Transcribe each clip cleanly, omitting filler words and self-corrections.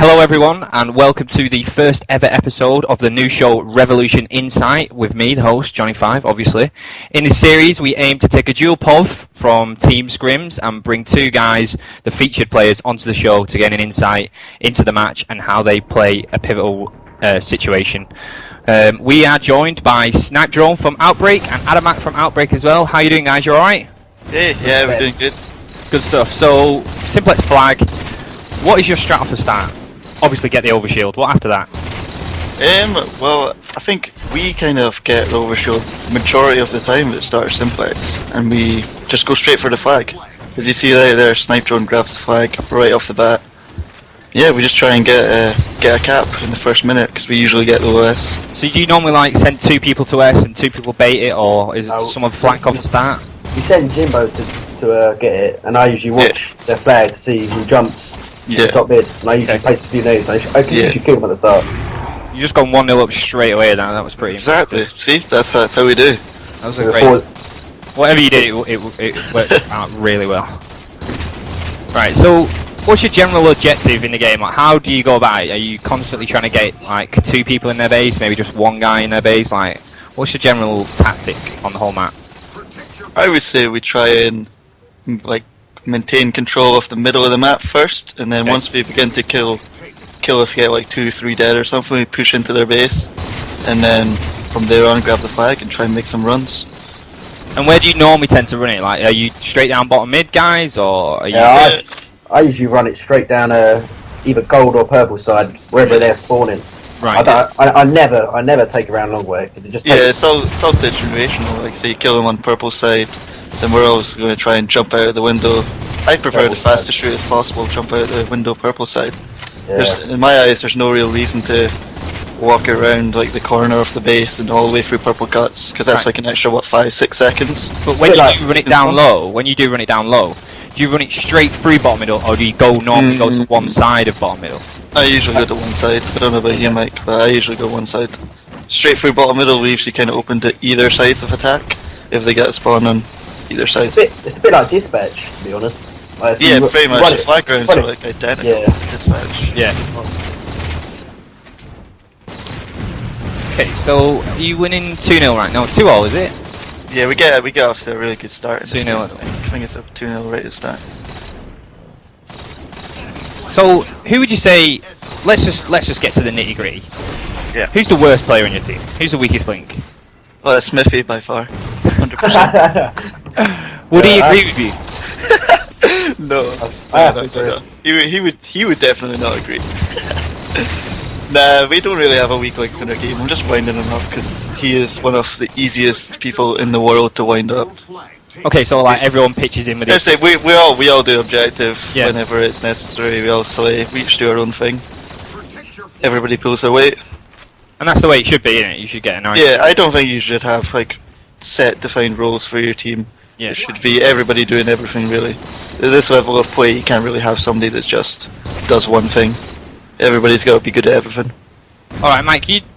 Hello everyone, and welcome to the first ever episode of the new show Revolution Insight with me, the host, Johnny 5, obviously. In this series, we aim to take a dual POV from Team Scrims and bring two guys, the featured players, onto the show to get an insight into the match and how they play a pivotal situation. We are joined by Snipedrone from Outbreak and Adamack from Outbreak as well. How are you doing, guys? You alright? Hey, yeah, we're doing good. Good stuff. So, simplex flag. What is your strat off the start? Obviously get the overshield. What after that? Well, I think we kind of get the overshield majority of the time at the start of simplex, and we just go straight for the flag. As you see there, Snipedrone grabs the flag right off the bat. Yeah, we just try and get a cap in the first minute because we usually get the OS. So do you normally like send two people to S and two people bait it, or is it someone flank off the start? We send Jimbo to get it, and I usually watch their flag to see who jumps. Top mid, and I usually place a few nades. I can usually kill them at the start. You just gone 1-0 up straight away. That was pretty exactly. Impressive. See, that's how we do. That was a great. Whatever you did, it worked out really well. Right. So, what's your general objective in the game? Like, how do you go about it? Are you constantly trying to get like two people in their base, maybe just one guy in their base? Like, what's your general tactic on the whole map? I would say we try and maintain control of the middle of the map first, and then once we begin to kill if we get like 2-3 dead or something, we push into their base, and then from there on grab the flag and try and make some runs. And where do you normally tend to run it? Like, are you straight down bottom mid guys, or are you? I usually run it straight down either gold or purple side, wherever they're spawning. Right. I never take around long way because it just it's all situational. Like, say you kill them on purple side, then we're always going to try and jump out of the window. I prefer the fastest route as possible, jump out the window purple side. In my eyes, there's no real reason to walk around like the corner of the base and all the way through purple cuts, because that's like an extra 5-6 seconds. But when you do run it down low, do you run it straight through bottom middle, or do you normally go to one side of bottom middle? I usually go to one side. I don't know about you, Mike, but I usually go one side. Straight through bottom middle leaves you kind of open to either sides of attack if they get a spawn on either side. It's a bit like dispatch, to be honest. Like, pretty much. The flag rounds are like identical to dispatch. Yeah. Okay, so are you winning 2-0 right now? 2-0, is it? Yeah, we get off to a really good start. 2-0. I think it's a 2-0 right at the start. So who would you say? Let's just get to the nitty gritty. Yeah. Who's the worst player on your team? Who's the weakest link? Well, it's Smithy by far. 100%. Would he agree with you? No. He would definitely not agree. Nah, we don't really have a weak link in our game. I'm just winding him up because he is one of the easiest people in the world to wind up. Okay, so like everyone pitches in with it. Say we all do objective whenever it's necessary. We all slay. We each do our own thing. Everybody pulls their weight. And that's the way it should be, isn't it? You should get a nice. Yeah, I don't think you should have like set defined roles for your team. Yeah. It should be everybody doing everything really. At this level of play, you can't really have somebody that just does one thing. Everybody's got to be good at everything. Alright, Mike, you got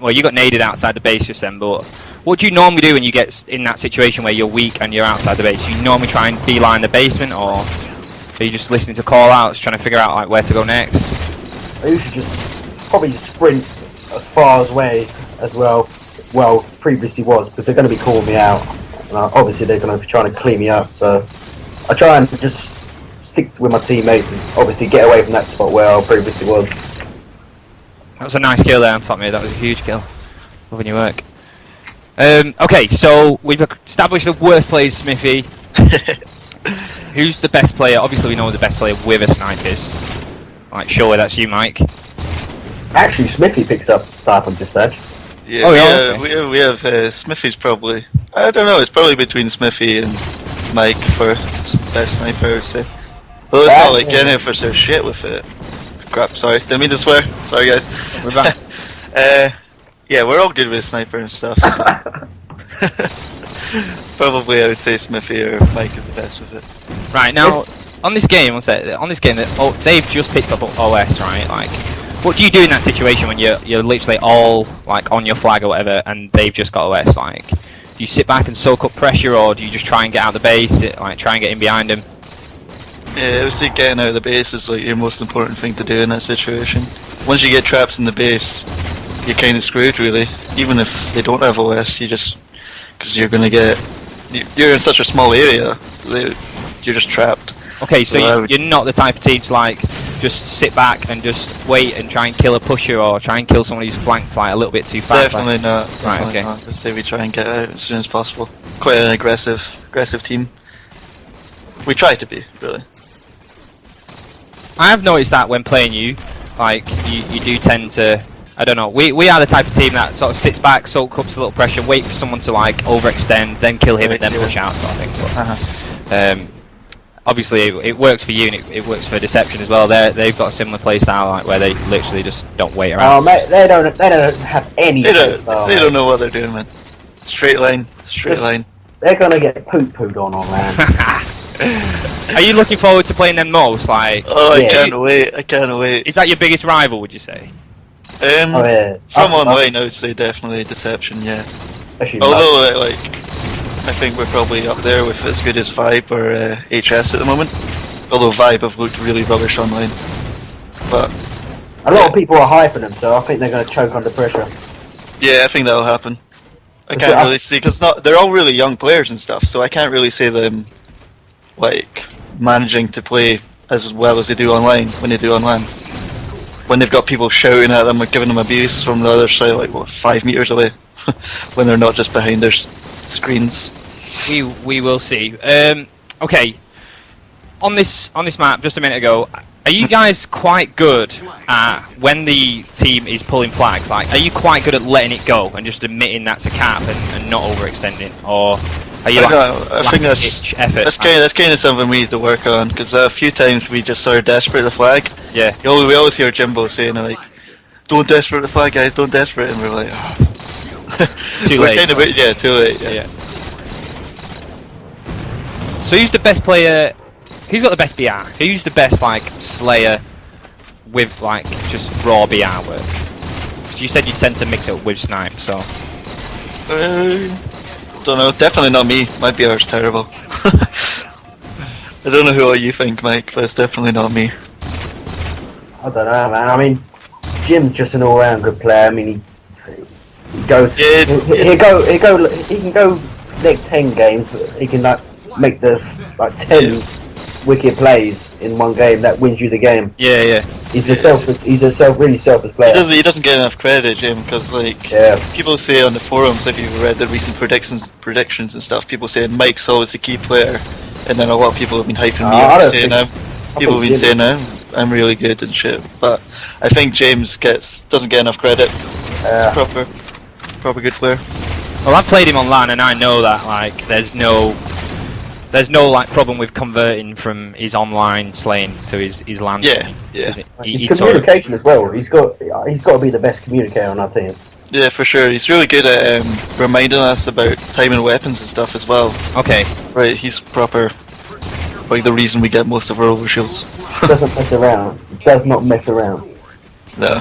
naded outside the base just then, but what do you normally do when you get in that situation where you're weak and you're outside the base? You normally try and beeline the basement, or are you just listening to call-outs, trying to figure out like where to go next? I usually probably sprint as far away as previously was, because they're going to be calling me out. And obviously they're going to be trying to clean me up, so I try and just stick with my teammates and obviously get away from that spot where I previously was. That was a nice kill there on top mid. That was a huge kill. Loving your work. Okay, so we've established the worst player is Smithy. Who's the best player? Obviously we know the best player with a snipe is. Like, surely that's you, Mike. Actually, Smithy picks up Snipe on dispatch. Yeah, we have Smithy's probably. I don't know. It's probably between Smithy and Mike for best sniper, I would say. Well, it's not like any of us are shit with it. Crap, sorry. Didn't mean to swear. Sorry, guys. We're back. Yeah, we're all good with sniper and stuff. So. Probably I would say Smithy or Mike is the best with it. Right, now, on this game, they've just picked up OS, right? Like, what do you do in that situation when you're literally all like on your flag or whatever, and they've just got OS? Like, do you sit back and soak up pressure, or do you just try and get out the base, try and get in behind them? Yeah, obviously getting out of the base is like your most important thing to do in that situation. Once you get trapped in the base, you're kind of screwed really. Even if they don't have OS, you just, because you're gonna get, you're in such a small area, you're just trapped. Okay, so you're not the type of team to like just sit back and just wait and try and kill a pusher or try and kill someone who's flanked like a little bit too fast. Definitely not. Right, Definitely okay. not. Let's say we try and get out as soon as possible. Quite an aggressive team. We try to be, really. I have noticed that when playing you, like you do tend to, I don't know, we are the type of team that sort of sits back, soaks up a little pressure, wait for someone to like overextend, then kill him and then push out sort of thing. But, obviously it works for you and it works for Deception as well. They've got a similar play style like where they literally just don't wait around. Oh mate, they don't have any They style, don't know what they're doing, man. Straight line. They're gonna get pooed on man. Are you looking forward to playing them most? Like, Oh, Yeah. I can't wait. is that your biggest rival, would you say? Oh yeah. From online, I would say definitely Deception, yeah. Especially Although, like, I think we're probably up there with as good as Vibe or HS at the moment. Although Vibe have looked really rubbish online. But a lot of people are hyping them, so I think they're gonna choke under pressure. yeah, I think that'll happen. I can't really see, because they're all really young players and stuff, so I can't really see them, like, managing to play as well as they do online, when they do online. When they've got people shouting at them and giving them abuse from the other side, like, what, 5 meters away? When they're not just behind their screens. We will see. Okay, on this map just a minute ago, are you guys quite good at when the team is pulling flags? Like, are you quite good at letting it go and just admitting that's a cap and not overextending, or are you I think that's kind of something we need to work on, because a few times we just sort of desperate the flag. Yeah. We always hear Jimbo saying like, "Don't desperate the flag, guys, don't desperate," and we're like, oh. Too we're late. Kind of, yeah, too late. Yeah. So who's the best player? Who's got the best BR? Who's the best like Slayer with like just raw BR work? 'Cause you said you tend to mix it up with Snipe, so. Don't know. Definitely not me. My BR's terrible. I don't know who you think, Mike, but it's definitely not me. I don't know, man. I mean, Jim's just an all-round good player. I mean, he goes. Yeah, He can go like 10 games. But he can like make the like 10 wicked plays in one game that wins you the game. Yeah. He's a really selfish player. He doesn't get enough credit, Jim, because like people say on the forums, if you've read the recent predictions and stuff, people saying Mike's always the key player, and then a lot of people have been hyping me up, saying people have been saying I'm really good and shit. But I think James doesn't get enough credit. Proper good player. Well, I've played him online, and I know that like there's no like problem with converting from his online slaying to his land. Yeah. His communication as well. He's got to be the best communicator on our team. Yeah, for sure. He's really good at reminding us about timing weapons and stuff as well. Okay. Right, he's proper, like the reason we get most of our overshields. He doesn't mess around. He does not mess around. No.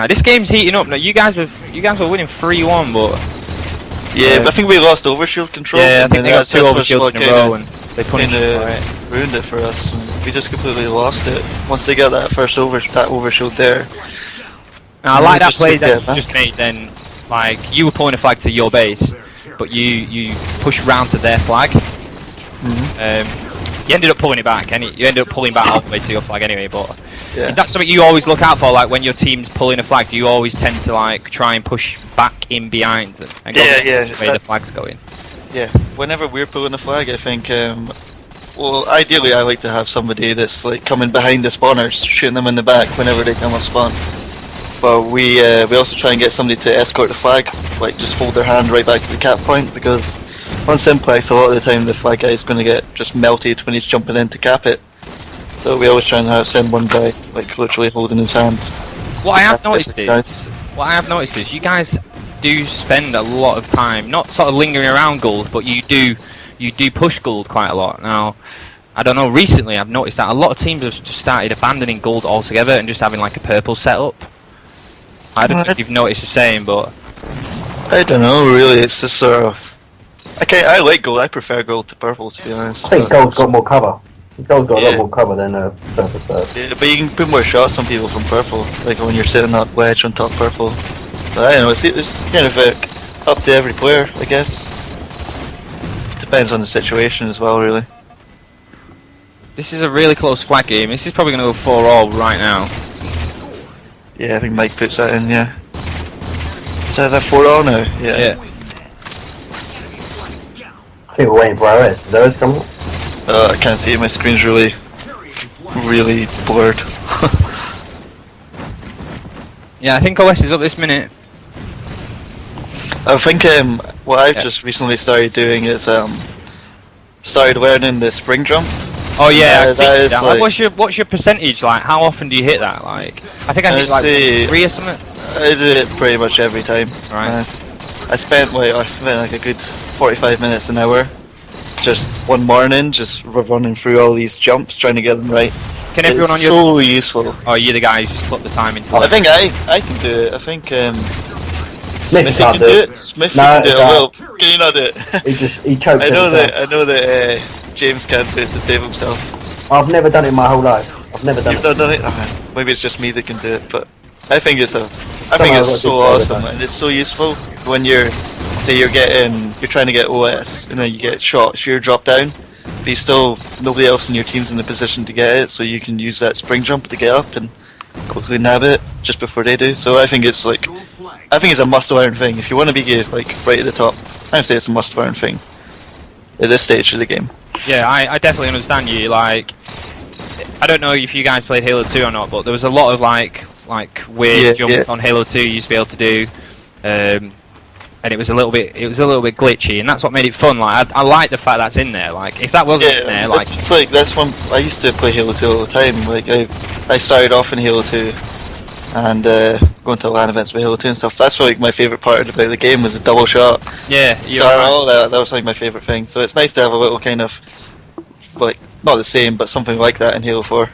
This game's heating up. Now, you guys were winning 3-1, but yeah, but I think we lost overshield control. Yeah, I think they got 2 overshields in a row, and they punished ruined it for us. And we just completely lost it once they got that first overshield there. Now, I like that play that you just made. Then, like you were pulling a flag to your base, but you pushed round to their flag. You ended up pulling it back, and you ended up pulling back all the way to your flag anyway. But is that something you always look out for? Like when your team's pulling a flag, do you always tend to like try and push back in behind and go where the flag's going? Yeah, whenever we're pulling a flag, I think. Well, ideally, I like to have somebody that's like coming behind the spawners, shooting them in the back whenever they come up spawn. But we also try and get somebody to escort the flag, like just hold their hand right back to the cap point, because on Simplex a lot of the time the flag guy is going to get just melted when he's jumping in to cap it. So we always try and send one guy like literally holding his hand. What I have noticed is you guys do spend a lot of time not sort of lingering around gold, but you do push gold quite a lot. Now, I don't know, recently I've noticed that a lot of teams have just started abandoning gold altogether and just having like a purple setup. I don't know if you've noticed the same, but I don't know really, it's just sort of I like gold, I prefer gold to purple to be honest. I think gold's got more cover. Gold's got a lot more cover than purple, so. Yeah, but you can put more shots on people from purple, like when you're sitting that wedge on top purple. But I don't know, it's kind of up to every player, I guess. Depends on the situation as well, really. This is a really close flag game. This is probably going to go 4-all right now. Yeah, I think Mike puts that in, yeah. Is that 4-all now? Yeah. I think we're waiting for OS. Is OS coming up? I can't see it, my screen's really blurred. Yeah, I think OS is up this minute. I think what I've just recently started doing is started learning the spring jump. Oh yeah, I've seen that is that. like, What's your percentage like? How often do you hit that? Like, I think I hit like 3 or something. I do it pretty much every time. Right. I spent like a good 45 minutes an hour just one morning just running through all these jumps trying to get them right. Can everyone on your... so useful. Oh, you're the guy who just put the time into I think I can do it. I think Smith can do it. Smith can do it. Well, can you not do it? He choked. I know that James can't do it to save himself. I've never done it in my whole life. I've never done You've it. not done it? Maybe it's just me that can do it, but I think it's so awesome and it's so useful when you're trying to get OS and then you get shot, so you're dropped down, but nobody else in your team's in the position to get it, so you can use that spring jump to get up and quickly nab it just before they do. So I think it's a must-learn thing. If you want to be like right at the top, I'd say it's a must-learn thing at this stage of the game. Yeah, I definitely understand you. Like, I don't know if you guys played Halo 2 or not, but there was a lot of like weird jumps on Halo 2 you used to be able to do, and it was a little bit glitchy, and that's what made it fun. Like, I like the fact that's in there. Like, if that wasn't in there, like, that's when I used to play Halo 2 all the time. Like, I started off in Halo 2 and going to LAN events with Halo 2 and stuff. That's like my favourite part about the game was the double shot. Yeah, that was like my favourite thing. So it's nice to have a little kind of like not the same, but something like that in Halo 4.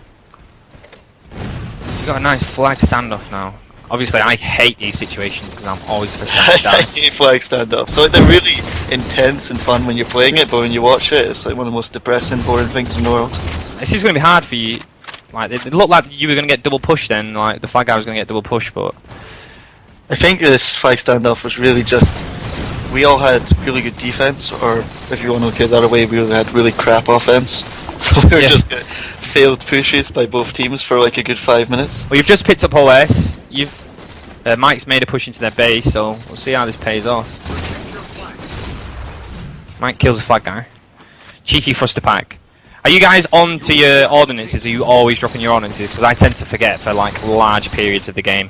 You've got a nice flag standoff now. Obviously, I hate these situations because I'm always the first one I down. hate flag standoff. So they're really intense and fun when you're playing it, but when you watch it, it's like one of the most depressing, boring things in the world. This is going to be hard for you. Like, it looked like you were going to get double pushed then. Like, the flag guy was going to get double pushed, but I think this flag standoff was really just we all had really good defense, or if you want to look at it the other way, we had really crap offense. So we were just getting failed pushes by both teams for like a good 5 minutes. Well, you've just picked up OS. Mike's made a push into their base, so we'll see how this pays off. Mike kills the flag guy. Cheeky thruster pack. Are you guys on to your ordinances? Are you always dropping your ordinances? Because I tend to forget for like large periods of the game.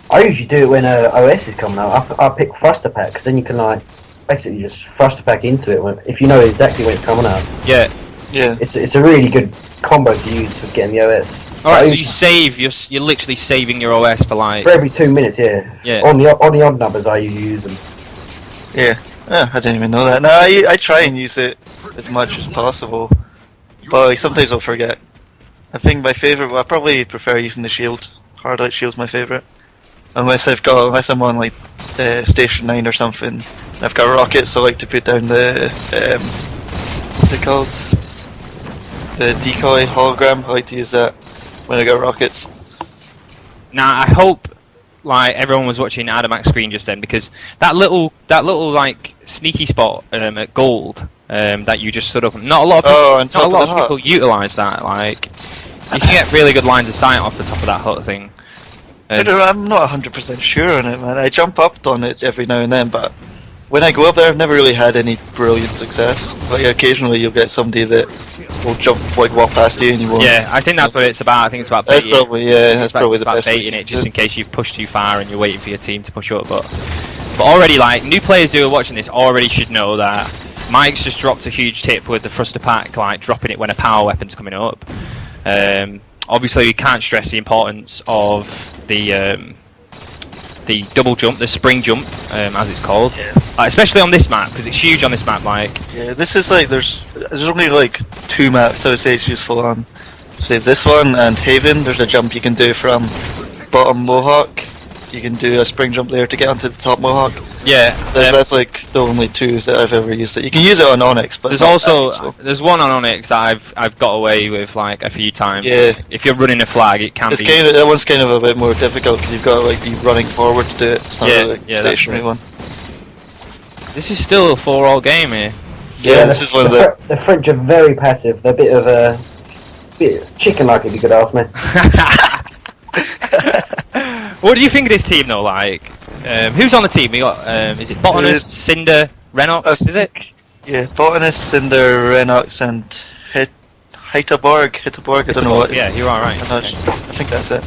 I usually do it when OS is coming out. I pick thruster pack because then you can like basically just thruster pack into it if you know exactly when it's coming out. Yeah. Yeah. It's a really good combo to use for getting the OS. Alright, so you save, you're literally saving your OS for like... For every 2 minutes, yeah. Yeah. On the odd numbers I use them. Yeah. I didn't even know that. No, I try and use it as much as possible, but like, sometimes I'll forget. I think my favourite, I probably prefer using the shield. Hard out shield's my favourite. Unless I'm on like Station 9 or something, I've got rockets, so I like to put down the, what's it called? The decoy hologram. I like to use that when I got rockets. Now I hope like everyone was watching Adamack's screen just then, because that little like sneaky spot at gold that you just stood up. Not a lot of people utilise that. Like, you can get really good lines of sight off the top of that hut thing. I'm not 100% sure on it, man. I jump up on it every now and then, but when I go up there, I've never really had any brilliant success. Like, occasionally you'll get somebody that will walk past you and you won't. Yeah, I think that's what it's about. I think it's about baiting. That's probably the best baiting it, just in case you've pushed too far and you're waiting for your team to push up. But already, like, new players who are watching this already should know that Mike's just dropped a huge tip with the thruster pack, like dropping it when a power weapon's coming up. Obviously, we can't stress the importance of the double jump, the spring jump, as it's called, especially on this map, because it's huge on this map. Like, yeah, this is like there's only like 2 maps I would say it's useful on. Say this one and Haven. There's a jump you can do from bottom Mohawk. You can do a spring jump there to get onto the top Mohawk, Yeah, That's like the only two that I've ever used it. You can use it on Onyx, but there's it's not also that useful. there's one on Onyx that I've got away with like a few times. Yeah. If you're running a flag, it can It's be. that one's kind of a bit more difficult because you've got to like be running forward to do it. It's not really a stationary one. This is still a 4-all game here. Yeah, this is one of the. The French are very passive. They're a bit of a chicken-like, if you could ask me. What do you think of this team though? Like, who's on the team? We got is it Botanist, Cinder, Renox? Is it? Yeah, Botanist, Cinder, Renox, and Hitaborg. I don't know what. Yeah, you are right. I think that's it.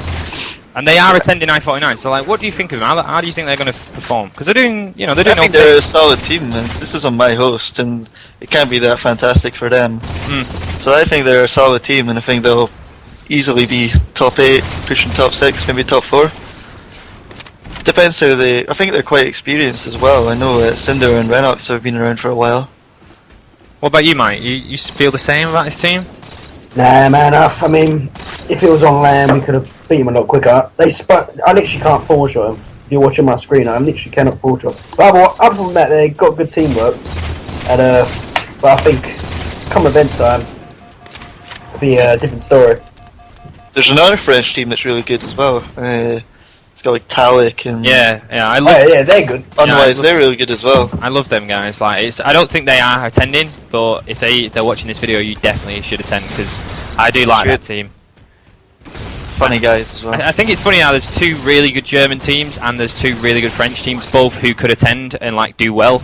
And they are attending I-49. So like, what do you think of them? How do you think they're going to perform? Because they're doing, they're doing. I think they're a solid team, and this is on my host, and it can't be that fantastic for them. So I think they're a solid team, and I think they'll easily be top 8, pushing top 6, maybe top 4. Depends how they. I think they're quite experienced as well. I know Cinder and Renox have been around for a while. What about you, Mike? You feel the same about this team? Nah, man. I mean, if it was on land, we could have beat them a lot quicker. I literally can't full shot them. If you're watching my screen, I literally cannot full shot. But other than that, they got good teamwork. And but I think come event time, it'll be a different story. There's another French team that's really good as well. It's got like Talik and Yeah, they're good. Otherwise, they're really good as well. I love them guys. Like, I don't think they are attending, but if they're watching this video, you definitely should attend because I do like that team. Funny guys as well. I think it's funny how there's 2 really good German teams and there's 2 really good French teams, both who could attend and like do well.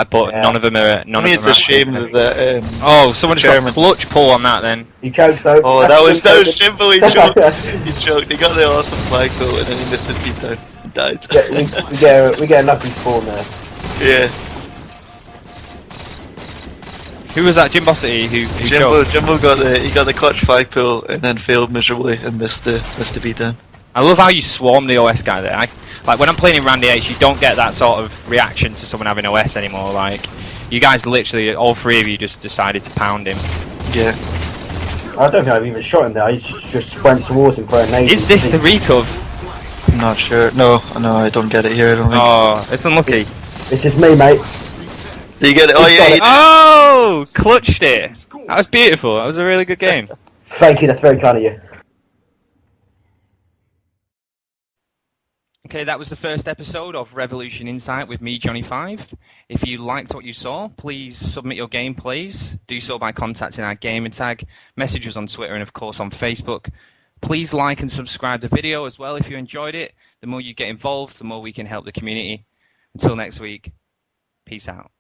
But none of them are. It's a shame that. Oh, someone just got a clutch pull on that then. He choked though. Oh, that was shameful. He choked. He choked. He got the awesome flag pull and then he missed his beat down and died. we get a lucky spawn there. Yeah. Who was that? Jimbossity who choked? Jimbo got the clutch flag pull and then failed miserably and missed the beat down. I love how you swarm the OS guy there. Like when I'm playing in Randy H, you don't get that sort of reaction to someone having OS anymore. Like, you guys literally, all 3 of you just decided to pound him. Yeah. I don't think I've even shot him there. I just went towards him for a nade. Is this the recov? I'm not sure. No, I don't get it here. I don't think. Oh, it's unlucky. This is me, mate. Do you get it? Oh yeah. Oh, clutched it. That was beautiful. That was a really good game. Thank you. That's very kind of you. Okay, that was the first episode of Revolution Insight with me, Johnny 5. If you liked what you saw, please submit your gameplays. Do so by contacting our gamer tag, message us on Twitter and of course on Facebook. Please like and subscribe the video as well if you enjoyed it. The more you get involved, the more we can help the community. Until next week, peace out.